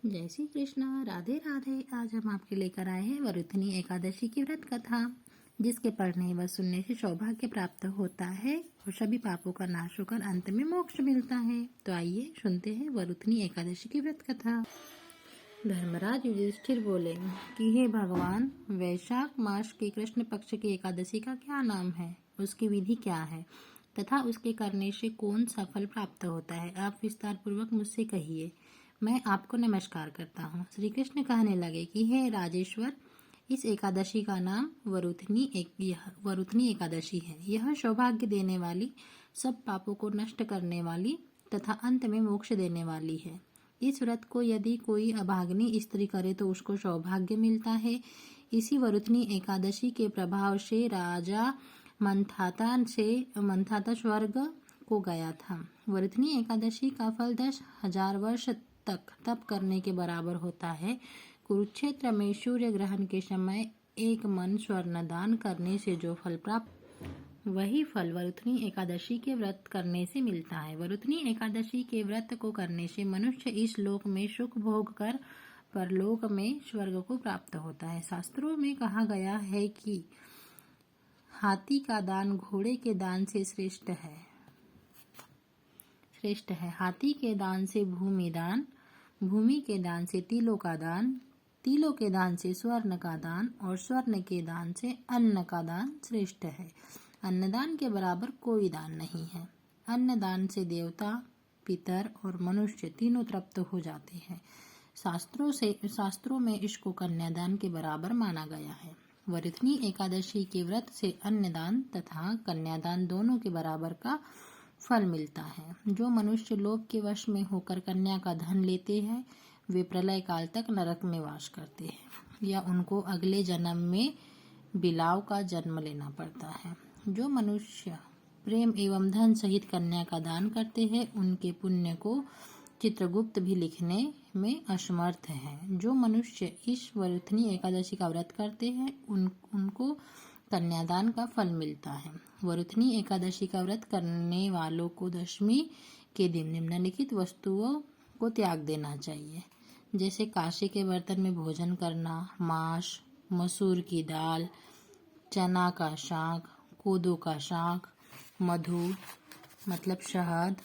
जय श्री कृष्णा, राधे राधे। आज हम आपके लेकर आए हैं वरुथनी एकादशी की व्रत कथा, जिसके पढ़ने व सुनने से सौभाग्य प्राप्त होता है और सभी पापों का नाश होकर अंत में मोक्ष मिलता है। तो आइए सुनते हैं वरुथनी एकादशी की व्रत कथा। धर्मराज युधिष्ठिर बोले कि हे भगवान, वैशाख मास के कृष्ण पक्ष की एकादशी का क्या नाम है, उसकी विधि क्या है तथा उसके करने से कौन सा फल प्राप्त होता है, आप विस्तार पूर्वक मुझसे कहिए। मैं आपको नमस्कार करता हूँ। श्री कृष्ण कहने लगे कि हे राजेश्वर, इस एकादशी का नाम वरुथनी एकादशी है। यह सौभाग्य देने वाली, सब पापों को नष्ट करने वाली तथा अंत में मोक्ष देने वाली है। इस व्रत को यदि कोई अभागिनी स्त्री करे तो उसको सौभाग्य मिलता है। इसी वरुथनी एकादशी के प्रभाव से राजा मंथाता स्वर्ग को गया था। वरुथनी एकादशी का फल 10,000 वर्ष तक तप करने के बराबर होता है। कुरुक्षेत्र में सूर्य ग्रहण के समय 1 मन स्वर्ण दान करने से जो फल प्राप्त, वही फल वरुथनी एकादशी के व्रत करने से मिलता है। वरुथनी एकादशी के व्रत को करने से मनुष्य इस लोक में सुख भोग कर परलोक में स्वर्ग को प्राप्त होता है। शास्त्रों में कहा गया है कि हाथी का दान घोड़े के दान से श्रेष्ठ है। हाथी के दान से भूमि दान, भूमि के दान से तिलों का दान, तिलों के दान से स्वर्ण का दान और स्वर्ण के दान से अन्न का दान श्रेष्ठ है। अन्नदान के बराबर कोई दान नहीं है। अन्नदान से देवता, पितर और मनुष्य तीनों तृप्त हो जाते हैं। शास्त्रों में इसको कन्यादान के बराबर माना गया है। वरुथनी एकादशी के व्रत से अन्नदान तथा कन्यादान दोनों के बराबर का फल मिलता है। जो मनुष्य लोभ के वश में होकर कन्या का धन लेते हैं, वे प्रलय काल तक नरक में वास करते हैं या उनको अगले जन्म में बिलाव का जन्म लेना पड़ता है। जो मनुष्य प्रेम एवं धन सहित कन्या का दान करते हैं, उनके पुण्य को चित्रगुप्त भी लिखने में असमर्थ है। जो मनुष्य इस वरुथनी एकादशी का व्रत करते हैं, उनको कन्यादान का फल मिलता है। वरुथनी एकादशी का व्रत करने वालों को दशमी के दिन निम्नलिखित वस्तुओं को त्याग देना चाहिए, जैसे कांसे के बर्तन में भोजन करना, मांस, मसूर की दाल, चना का शाक, कोदो का शाक, मधु मतलब शहद,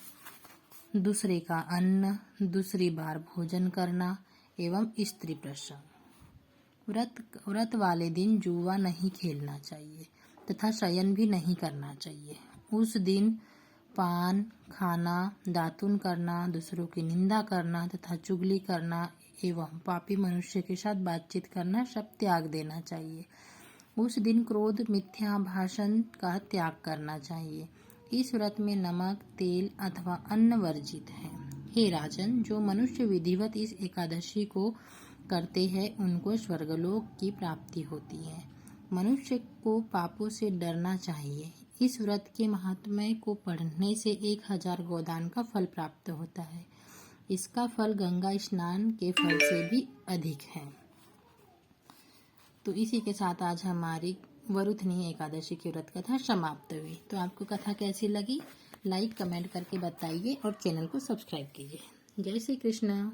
दूसरे का अन्न, दूसरी बार भोजन करना एवं स्त्री प्रसंग। व्रत वाले दिन जुआ नहीं खेलना चाहिए तथा शयन भी नहीं करना चाहिए। उस दिन पान खाना, दातुन करना, दूसरों की निंदा करना तथा चुगली करना एवं पापी मनुष्य के साथ बातचीत करना सब त्याग देना चाहिए। उस दिन क्रोध, मिथ्या भाषण का त्याग करना चाहिए। इस व्रत में नमक, तेल अथवा अन्न वर्जित है। हे राजन, जो मनुष्य विधिवत इस एकादशी को करते हैं, उनको स्वर्गलोक की प्राप्ति होती है। मनुष्य को पापों से डरना चाहिए। इस व्रत के महात्म्य को पढ़ने से 1,000 गोदान का फल प्राप्त होता है। इसका फल गंगा स्नान के फल से भी अधिक है। तो इसी के साथ आज हमारी वरुथनी एकादशी की व्रत कथा समाप्त हुई। तो आपको कथा कैसी लगी, लाइक कमेंट करके बताइए और चैनल को सब्सक्राइब कीजिए। जय श्री कृष्ण।